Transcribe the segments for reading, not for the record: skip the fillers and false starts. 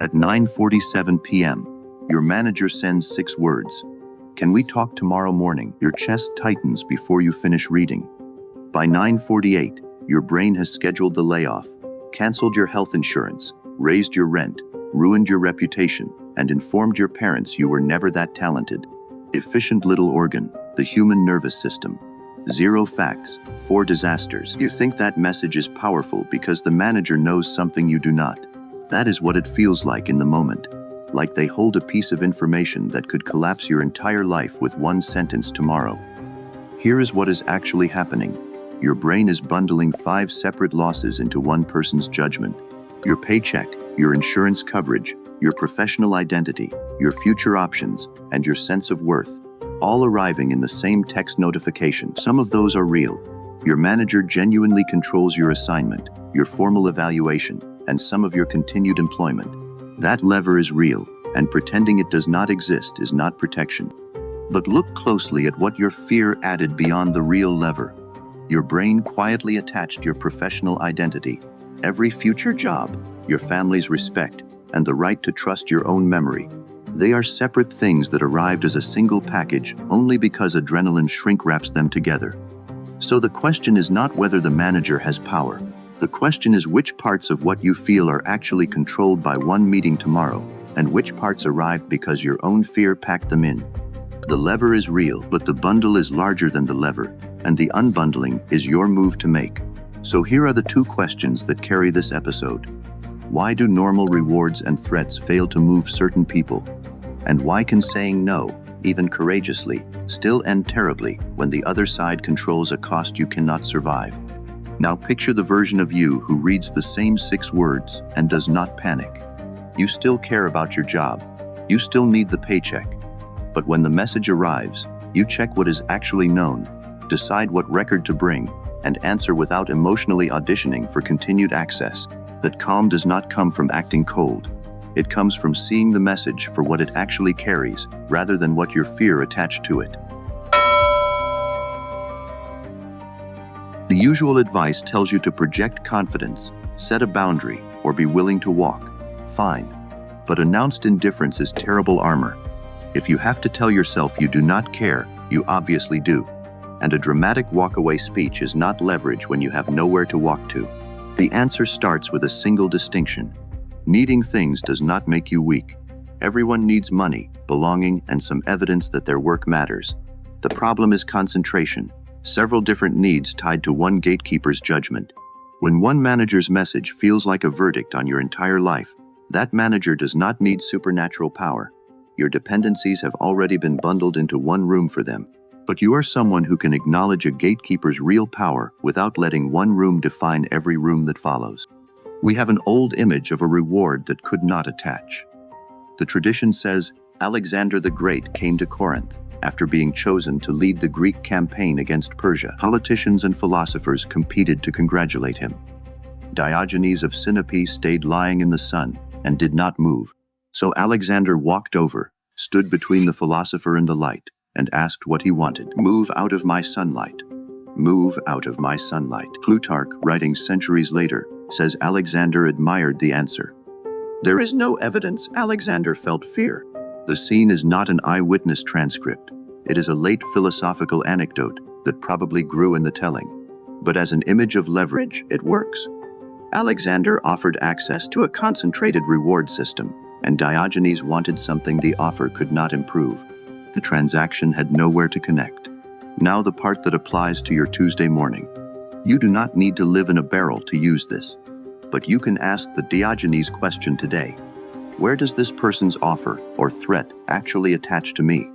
At 9:47 p.m., your manager sends 6 words. Can we talk tomorrow morning? Your chest tightens before you finish reading. By 9:48, your brain has scheduled the layoff, canceled your health insurance, raised your rent, ruined your reputation, and informed your parents you were never that talented. Efficient little organ, the human nervous system. 0 facts, 4 disasters. You think that message is powerful because the manager knows something you do not. That is what it feels like in the moment. Like they hold a piece of information that could collapse your entire life with one sentence tomorrow. Here is what is actually happening. Your brain is bundling 5 separate losses into one person's judgment. Your paycheck, your insurance coverage, your professional identity, your future options, and your sense of worth, all arriving in the same text notification. Some of those are real. Your manager genuinely controls your assignment, your formal evaluation, and some of your continued employment. That lever is real, and pretending it does not exist is not protection. But look closely at what your fear added beyond the real lever. Your brain quietly attached your professional identity, every future job, your family's respect, and the right to trust your own memory. They are separate things that arrived as a single package only because adrenaline shrink wraps them together. So the question is not whether the manager has power. The question is which parts of what you feel are actually controlled by one meeting tomorrow, and which parts arrived because your own fear packed them in. The lever is real, but the bundle is larger than the lever, and the unbundling is your move to make. So here are the 2 questions that carry this episode. Why do normal rewards and threats fail to move certain people? And why can saying no, even courageously, still end terribly when the other side controls a cost you cannot survive? Now picture the version of you who reads the same 6 words and does not panic. You still care about your job. You still need the paycheck. But when the message arrives, you check what is actually known, decide what record to bring, and answer without emotionally auditioning for continued access. That calm does not come from acting cold. It comes from seeing the message for what it actually carries, rather than what your fear attached to it. The usual advice tells you to project confidence, set a boundary, or be willing to walk. Fine. But announced indifference is terrible armor. If you have to tell yourself you do not care, you obviously do. And a dramatic walk-away speech is not leverage when you have nowhere to walk to. The answer starts with a single distinction. Needing things does not make you weak. Everyone needs money, belonging, and some evidence that their work matters. The problem is concentration. Several different needs tied to one gatekeeper's judgment. When one manager's message feels like a verdict on your entire life, that manager does not need supernatural power. Your dependencies have already been bundled into one room for them. But you are someone who can acknowledge a gatekeeper's real power without letting one room define every room that follows. We have an old image of a reward that could not attach. The tradition says Alexander the Great came to Corinth after being chosen to lead the Greek campaign against Persia. Politicians and philosophers competed to congratulate him. Diogenes of Sinope stayed lying in the sun and did not move. So Alexander walked over, stood between the philosopher and the light, and asked what he wanted. Move out of my sunlight. Move out of my sunlight. Plutarch, writing centuries later, says Alexander admired the answer. There is no evidence Alexander felt fear. The scene is not an eyewitness transcript. It is a late philosophical anecdote that probably grew in the telling. But as an image of leverage, it works. Alexander offered access to a concentrated reward system, and Diogenes wanted something the offer could not improve. The transaction had nowhere to connect. Now the part that applies to your Tuesday morning. You do not need to live in a barrel to use this. But you can ask the Diogenes question today. Where does this person's offer or threat actually attach to me?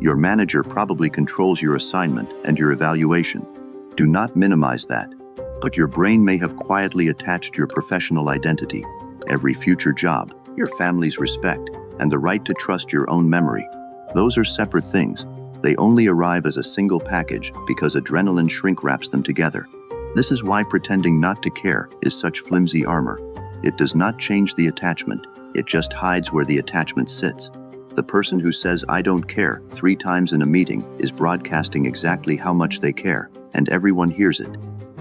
Your manager probably controls your assignment and your evaluation. Do not minimize that. But your brain may have quietly attached your professional identity, every future job, your family's respect, and the right to trust your own memory. Those are separate things. They only arrive as a single package because adrenaline shrink wraps them together. This is why pretending not to care is such flimsy armor. It does not change the attachment, it just hides where the attachment sits. The person who says "I don't care" 3 times in a meeting is broadcasting exactly how much they care, and everyone hears it.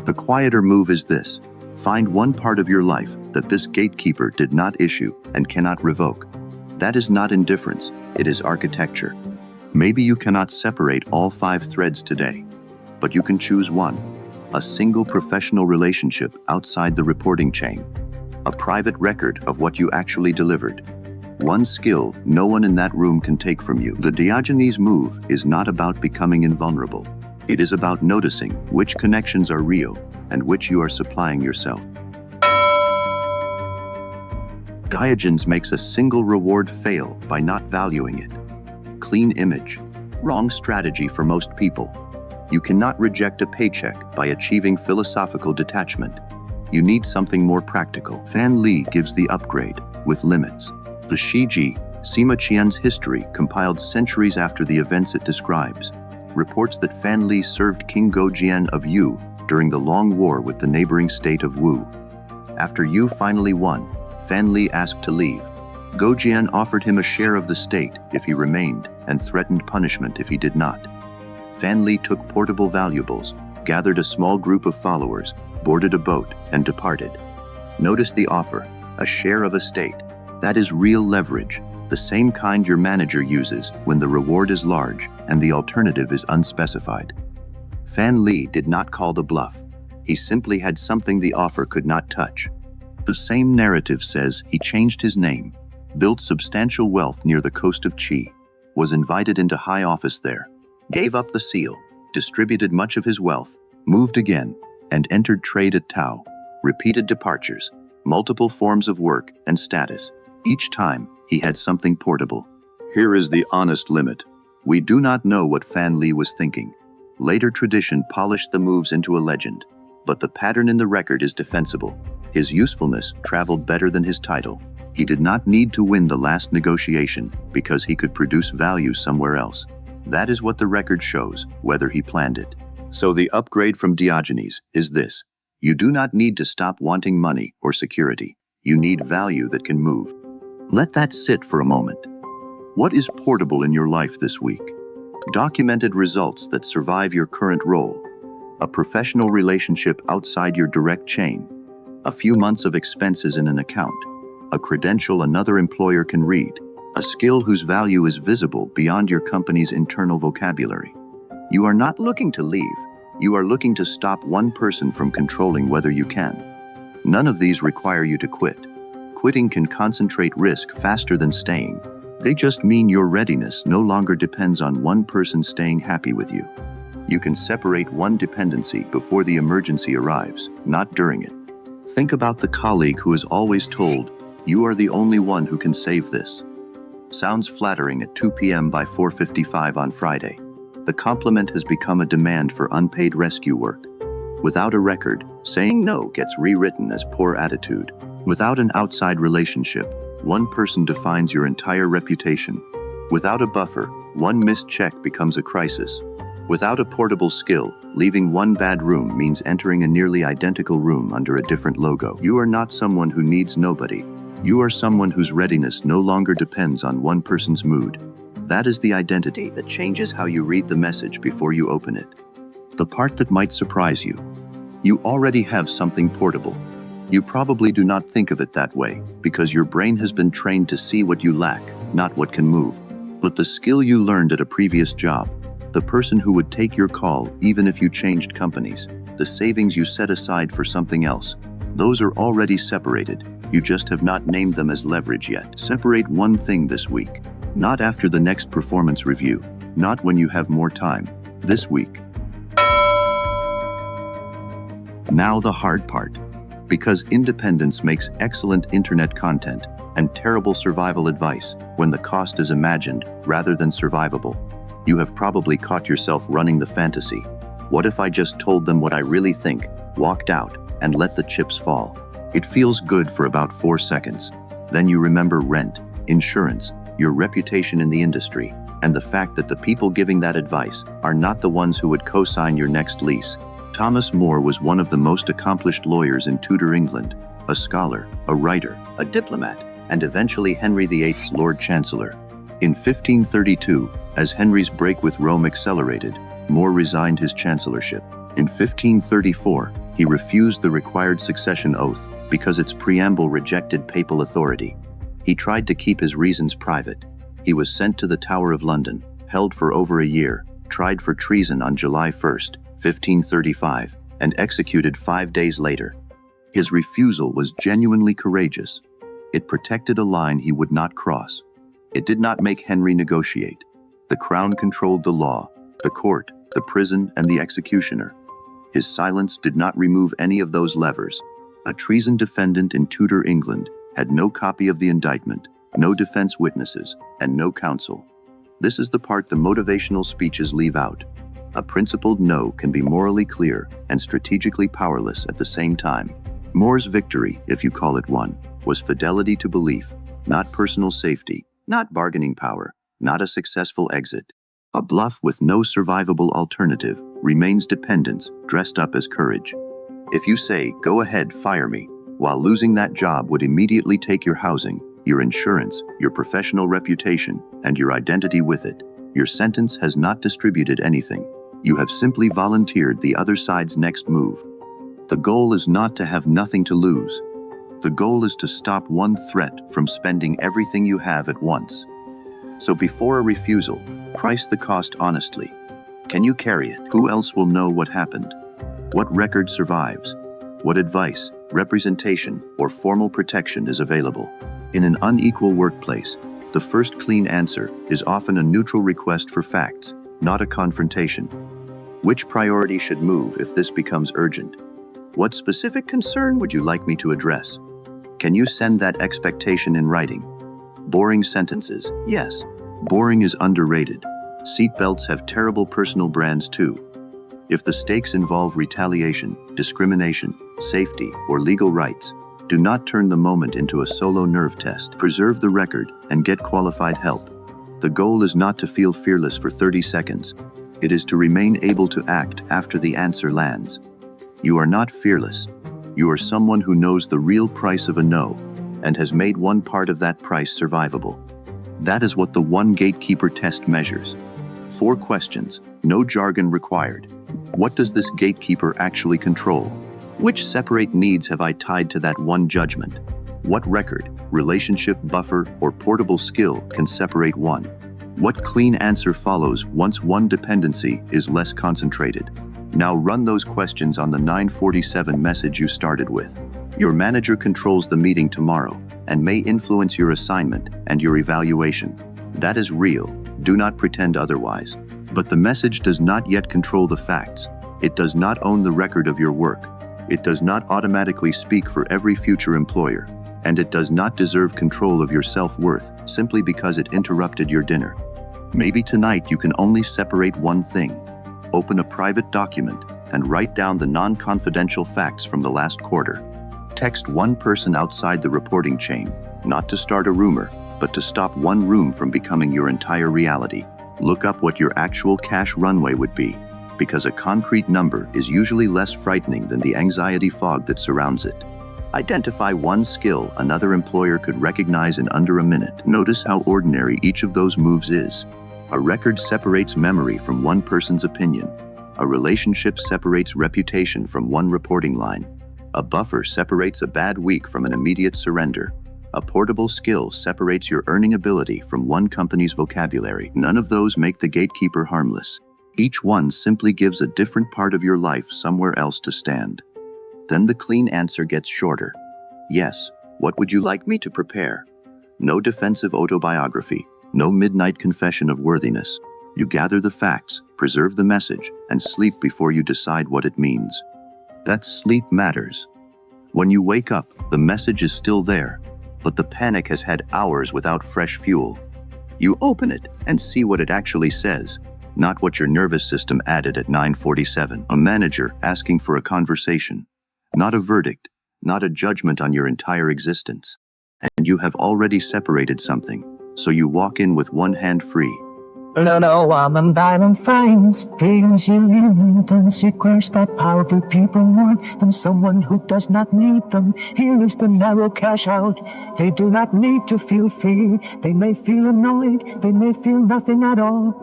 The quieter move is this. Find one part of your life that this gatekeeper did not issue and cannot revoke. That is not indifference, it is architecture. Maybe you cannot separate all 5 threads today, but you can choose one. A single professional relationship outside the reporting chain. A private record of what you actually delivered. One skill no one in that room can take from you. The Diogenes move is not about becoming invulnerable. It is about noticing which connections are real and which you are supplying yourself. Diogenes makes a single reward fail by not valuing it. Clean image. Wrong strategy for most people. You cannot reject a paycheck by achieving philosophical detachment. You need something more practical. Fan Li gives the upgrade, with limits. The Shiji, Sima Qian's history compiled centuries after the events it describes, reports that Fan Li served King Gojian of Yu during the long war with the neighboring state of Wu. After Yu finally won, Fan Li asked to leave. Gojian offered him a share of the state if he remained and threatened punishment if he did not. Fan Li took portable valuables, gathered a small group of followers, boarded a boat, and departed. Notice the offer, a share of a state. That is real leverage, the same kind your manager uses when the reward is large and the alternative is unspecified. Fan Li did not call the bluff. He simply had something the offer could not touch. The same narrative says he changed his name, built substantial wealth near the coast of Qi, was invited into high office there, gave up the seal, distributed much of his wealth, moved again, and entered trade at Tao. Repeated departures, multiple forms of work and status. Each time, he had something portable. Here is the honest limit. We do not know what Fan Li was thinking. Later tradition polished the moves into a legend, but the pattern in the record is defensible. His usefulness traveled better than his title. He did not need to win the last negotiation because he could produce value somewhere else. That is what the record shows, whether he planned it. So the upgrade from Diogenes is this. You do not need to stop wanting money or security. You need value that can move. Let that sit for a moment. What is portable in your life this week? Documented results that survive your current role. A professional relationship outside your direct chain. A few months of expenses in an account. A credential another employer can read. A skill whose value is visible beyond your company's internal vocabulary. You are not looking to leave. You are looking to stop one person from controlling whether you can. None of these require you to quit. Quitting can concentrate risk faster than staying. They just mean your readiness no longer depends on one person staying happy with you. You can separate one dependency before the emergency arrives, not during it. Think about the colleague who is always told, "You are the only one who can save this." Sounds flattering at 2 p.m. by 4:55 on Friday. The compliment has become a demand for unpaid rescue work. Without a record, saying no gets rewritten as poor attitude. Without an outside relationship, one person defines your entire reputation. Without a buffer, one missed check becomes a crisis. Without a portable skill, leaving one bad room means entering a nearly identical room under a different logo. You are not someone who needs nobody. You are someone whose readiness no longer depends on one person's mood. That is the identity that changes how you read the message before you open it. The part that might surprise you. You already have something portable. You probably do not think of it that way, because your brain has been trained to see what you lack, not what can move. But the skill you learned at a previous job, the person who would take your call even if you changed companies, the savings you set aside for something else, those are already separated. You just have not named them as leverage yet. Separate one thing this week. Not after the next performance review. Not when you have more time. This week. Now the hard part. Because independence makes excellent internet content and terrible survival advice when the cost is imagined rather than survivable. You have probably caught yourself running the fantasy. What if I just told them what I really think, walked out, and let the chips fall? It feels good for about 4 seconds. Then you remember rent, insurance, your reputation in the industry, and the fact that the people giving that advice are not the ones who would co-sign your next lease. Thomas More was one of the most accomplished lawyers in Tudor England, a scholar, a writer, a diplomat, and eventually Henry VIII's Lord Chancellor. In 1532, as Henry's break with Rome accelerated, More resigned his chancellorship. In 1534, He refused the required succession oath because its preamble rejected papal authority. He tried to keep his reasons private. He was sent to the Tower of London, held for over a year, tried for treason on July 1st, 1535, and executed 5 days later. His refusal was genuinely courageous. It protected a line he would not cross. It did not make Henry negotiate. The crown controlled the law, the court, the prison, and the executioner. His silence did not remove any of those levers. A treason defendant in Tudor England had no copy of the indictment, no defense witnesses, and no counsel. This is the part the motivational speeches leave out. A principled no can be morally clear and strategically powerless at the same time. More's victory, if you call it one, was fidelity to belief, not personal safety, not bargaining power, not a successful exit. A bluff with no survivable alternative remains dependence dressed up as courage. If you say, "Go ahead, fire me," while losing that job would immediately take your housing, your insurance, your professional reputation, and your identity with it, your sentence has not distributed anything. You have simply volunteered the other side's next move. The goal is not to have nothing to lose. The goal is to stop one threat from spending everything you have at once. So before a refusal, price the cost honestly. Can you carry it? Who else will know what happened? What record survives? What advice, representation, or formal protection is available? In an unequal workplace, the first clean answer is often a neutral request for facts, not a confrontation. Which priority should move if this becomes urgent? What specific concern would you like me to address? Can you send that expectation in writing? Boring sentences, yes. Boring is underrated. Seatbelts have terrible personal brands too. If the stakes involve retaliation, discrimination, safety, or legal rights, do not turn the moment into a solo nerve test. Preserve the record and get qualified help. The goal is not to feel fearless for 30 seconds. It is to remain able to act after the answer lands. You are not fearless. You are someone who knows the real price of a no and has made one part of that price survivable. That is what the one-gatekeeper test measures. 4 questions, no jargon required. What does this gatekeeper actually control? Which separate needs have I tied to that one judgment? What record, relationship buffer, or portable skill can separate one? What clean answer follows once one dependency is less concentrated? Now run those questions on the 947 message you started with. Your manager controls the meeting tomorrow and may influence your assignment and your evaluation. That is real. Do not pretend otherwise. But the message does not yet control the facts. It does not own the record of your work. It does not automatically speak for every future employer. And it does not deserve control of your self-worth simply because it interrupted your dinner. Maybe tonight you can only separate one thing. Open a private document and write down the non-confidential facts from the last quarter. Text one person outside the reporting chain, not to start a rumor, but to stop one room from becoming your entire reality. Look up what your actual cash runway would be, because a concrete number is usually less frightening than the anxiety fog that surrounds it. Identify one skill another employer could recognize in under a minute. Notice how ordinary each of those moves is. A record separates memory from one person's opinion. A relationship separates reputation from one reporting line. A buffer separates a bad week from an immediate surrender. A portable skill separates your earning ability from one company's vocabulary. None of those make the gatekeeper harmless. Each one simply gives a different part of your life somewhere else to stand. Then the clean answer gets shorter. Yes, what would you like me to prepare? No defensive autobiography, no midnight confession of worthiness. You gather the facts, preserve the message, and sleep before you decide what it means. That sleep matters. When you wake up, the message is still there, but the panic has had hours without fresh fuel. You open it and see what it actually says, not what your nervous system added at 9:47. A manager asking for a conversation, not a verdict, not a judgment on your entire existence. And you have already separated something, so you walk in with one hand free. No, I'm diamond finds dreams you need and secrets that powerful people want from someone who does not need them. Here is the narrow cash out. They do not need to feel fear. They may feel annoyed. They may feel nothing at all.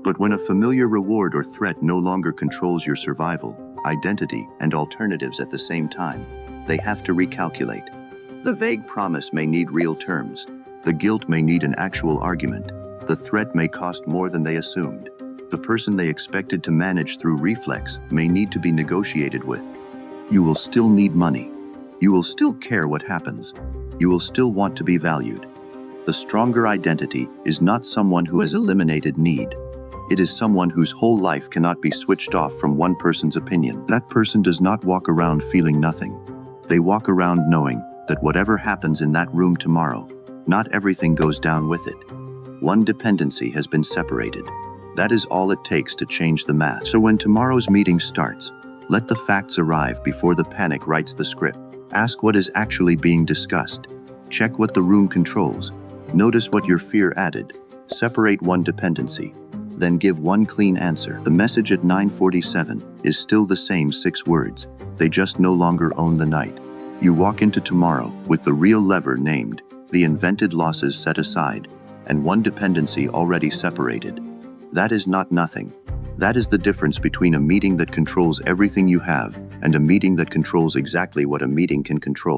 But when a familiar reward or threat no longer controls your survival, identity, and alternatives at the same time. They have to recalculate. The vague promise may need real terms. The guilt may need an actual argument. The threat may cost more than they assumed. The person they expected to manage through reflex may need to be negotiated with. You will still need money. You will still care what happens. You will still want to be valued. The stronger identity is not someone who has eliminated need. It is someone whose whole life cannot be switched off from one person's opinion. That person does not walk around feeling nothing. They walk around knowing that whatever happens in that room tomorrow, not everything goes down with it. One dependency has been separated. That is all it takes to change the math. So when tomorrow's meeting starts, let the facts arrive before the panic writes the script. Ask what is actually being discussed. Check what the room controls. Notice what your fear added. Separate one dependency. Then give one clean answer. The message at 9:47 is still the same 6 words. They just no longer own the night. You walk into tomorrow with the real lever named, the invented losses set aside, and one dependency already separated. That is not nothing. That is the difference between a meeting that controls everything you have and a meeting that controls exactly what a meeting can control.